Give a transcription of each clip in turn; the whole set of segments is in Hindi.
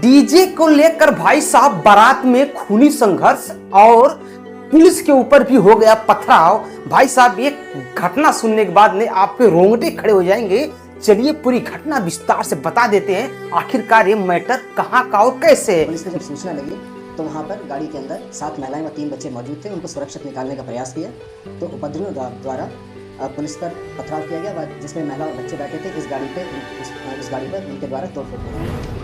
डीजे को लेकर भाई साहब बारात में खूनी संघर्ष और पुलिस के ऊपर भी हो गया पथराव। भाई साहब एक घटना सुनने के बाद ने आपके रोंगटे खड़े हो जाएंगे। चलिए पूरी घटना विस्तार से बता देते हैं, आखिरकार ये मैटर कहां का और कैसे है। पुलिस को जब सूचना लगी तो वहां पर गाड़ी के अंदर 7 महिलाएं व 3 बच्चे मौजूद थे। उनको सुरक्षित निकालने का प्रयास किया तो उपद्रवियों द्वारा पुलिस पर पथराव किया गया, जिसमें महिला और बच्चे बैठे थे। इस गाड़ी पर उनके द्वारा तोड़फोड़ की।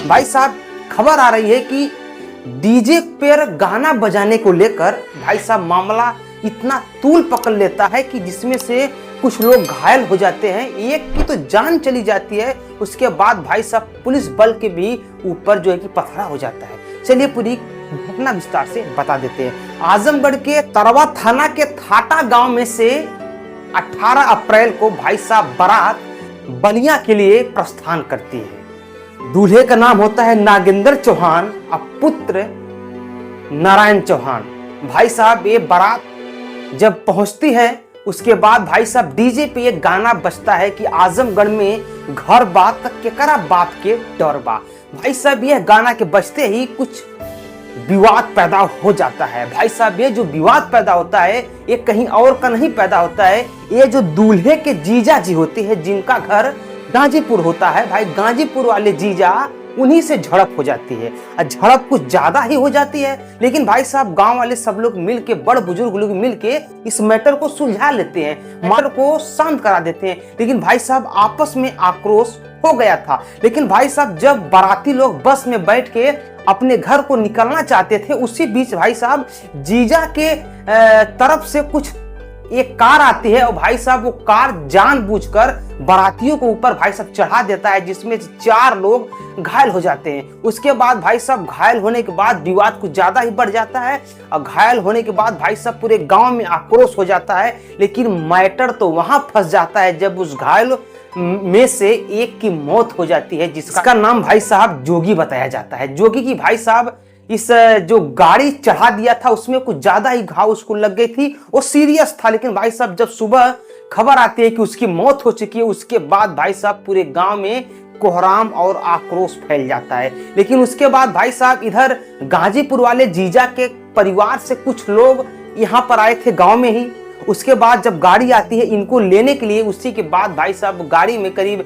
भाई साहब खबर आ रही है कि डीजे पर गाना बजाने को लेकर भाई साहब मामला इतना तूल पकड़ लेता है कि जिसमें से कुछ लोग घायल हो जाते हैं, एक की तो जान चली जाती है। उसके बाद भाई साहब पुलिस बल के भी ऊपर जो है कि पथराव हो जाता है। चलिए पूरी घटना विस्तार से बता देते हैं। आजमगढ़ के तरवा थाना के थाटा गांव में से 18 अप्रैल को भाई साहब बारात बलिया के लिए प्रस्थान करती है। दूल्हे का नाम होता है नागेंद्र चौहान और पुत्र नारायण चौहान। भाई साहब ये बारात जब पहुंचती है उसके बाद भाई साहब डीजे पे एक गाना बजता है कि आजमगढ़ में घर बात तक केकरा बाप के डर बा। भाई साहब यह गाना के बजते ही कुछ विवाद पैदा हो जाता है। भाई साहब ये जो विवाद पैदा होता है ये कहीं और का नहीं पैदा होता है। ये जो दूल्हे के जीजा जी होते हैं जिनका घर गाजीपुर होता है, भाई गाजीपुर वाले जीजा उन्हीं से झड़प हो जाती है। झड़प कुछ ज्यादा ही हो जाती है, लेकिन भाई साहब गांव वाले सब लोग मिलके, बड़ बुजुर्ग लोग मिलके इस मैटर को सुलझा लेते हैं, मैटर को शांत करा देते हैं। लेकिन भाई साहब आपस में आक्रोश हो गया था। लेकिन भाई साहब जब बाराती लोग बस में बैठ के अपने घर को निकलना चाहते थे, उसी बीच भाई साहब जीजा के तरफ से कुछ एक कार आती है और भाई साहब वो कार जानबूझकर बारातियों के ऊपर भाई साहब चढ़ा देता है, जिसमें 4 लोग घायल हो जाते हैं। उसके बाद भाई साहब घायल होने के बाद विवाद कुछ ज्यादा ही बढ़ जाता है और घायल होने के बाद भाई साहब पूरे गांव में आक्रोश हो जाता है। लेकिन मैटर तो वहां फंस जाता है जब उस घायल में से एक की मौत हो जाती है, जिसका नाम भाई साहब जोगी बताया जाता है। जोगी की भाई साहब इस जो गाड़ी चढ़ा दिया था उसमें कुछ ज्यादा ही घाव उसको लग गई थी, वो सीरियस था। लेकिन भाई साहब जब सुबह खबर आती है कि उसकी मौत हो चुकी है, उसके बाद भाई साहब पूरे गांव में कोहराम और आक्रोश फैल जाता है। लेकिन उसके बाद भाई साहब इधर गाजीपुर वाले जीजा के परिवार से कुछ लोग यहाँ पर आए थे गांव में ही। उसके बाद जब गाड़ी आती है इनको लेने के लिए, उसी के बाद भाई साहब गाड़ी में करीब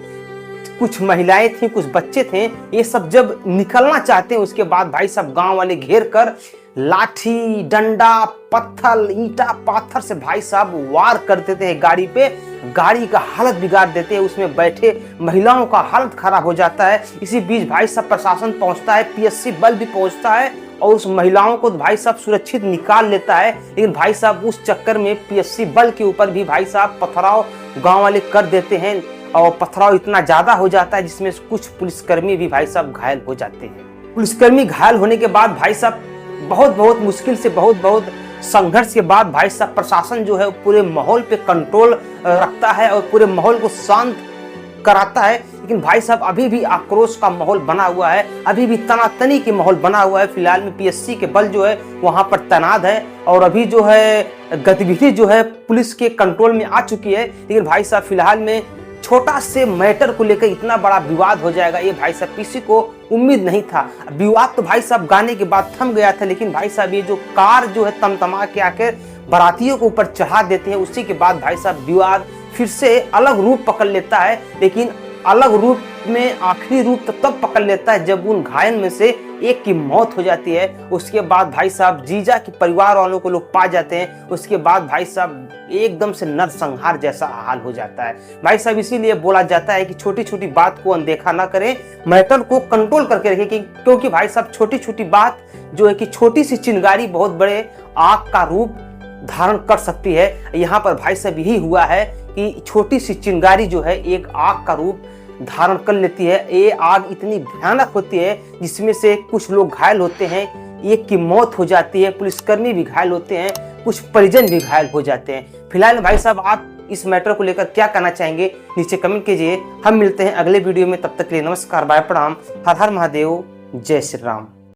कुछ महिलाएं थी, कुछ बच्चे थे, ये सब जब निकलना चाहते हैं उसके बाद भाई साहब गांव वाले घेर कर लाठी डंडा पत्थर ईंटा पाथर से भाई साहब वार कर देते हैं गाड़ी पे। गाड़ी का हालत बिगाड़ देते हैं, उसमें बैठे महिलाओं का हालत खराब हो जाता है। इसी बीच भाई साहब प्रशासन पहुंचता है, पीएससी बल भी पहुंचता है और उस महिलाओं को भाई साहब सुरक्षित निकाल लेता है। लेकिन भाई साहब उस चक्कर में पीएससी बल के ऊपर भी भाई साहब पथराव गाँव वाले कर देते हैं और पथराव इतना ज्यादा हो जाता है जिसमें कुछ पुलिसकर्मी भी भाई साहब घायल हो जाते हैं। पुलिसकर्मी घायल होने के बाद भाई साहब बहुत मुश्किल से बहुत संघर्ष के बाद भाई साहब प्रशासन जो है पूरे माहौल पे कंट्रोल रखता है और पूरे माहौल को शांत कराता है। लेकिन भाई साहब अभी भी आक्रोश का माहौल बना हुआ है, अभी भी तनातनी के माहौल बना हुआ है। फिलहाल में पीएससी के बल जो है वहां पर तैनात है और अभी जो है गतिविधि जो है पुलिस के कंट्रोल में आ चुकी है। लेकिन भाई साहब फिलहाल में छोटा से मैटर को लेकर इतना बड़ा विवाद हो जाएगा ये भाई साहब किसी को उम्मीद नहीं था। विवाद तो भाई साहब गाने के बाद थम गया था, लेकिन भाई साहब ये जो कार जो है तमतमा के आकर बारातियों के ऊपर चढ़ा देते हैं, उसी के बाद भाई साहब विवाद फिर से अलग रूप पकड़ लेता है। लेकिन अलग रूप में आखिरी रूप तो तब पकड़ लेता है जब उन घायल में से एक की मौत हो जाती है। उसके बाद भाई साहब जीजा के परिवार वालों को लोग पा जाते हैं। उसके बाद भाई साहब एकदम से नरसंहार जैसा हाल हो जाता है। भाई साहब इसीलिए बोला जाता है कि छोटी छोटी बात को अनदेखा ना करें, मैटर को कंट्रोल करके रखें, क्योंकि भाई साहब छोटी छोटी बात जो है कि छोटी सी चिंगारी बहुत बड़े आग का रूप धारण कर सकती है। यहाँ पर भाई साहब यही हुआ है कि छोटी सी चिंगारी जो है एक आग का रूप धारण कर लेती है। ये आग इतनी भयानक होती है जिसमें से कुछ लोग घायल होते हैं, एक की मौत हो जाती है, पुलिसकर्मी भी घायल होते हैं, कुछ परिजन भी घायल हो जाते हैं। फिलहाल भाई साहब आप इस मैटर को लेकर क्या कहना चाहेंगे नीचे कमेंट कीजिए। हम मिलते हैं अगले वीडियो में, तब तक के लिए नमस्कार, बाय, प्रणाम, हर हर महादेव, जय श्री राम।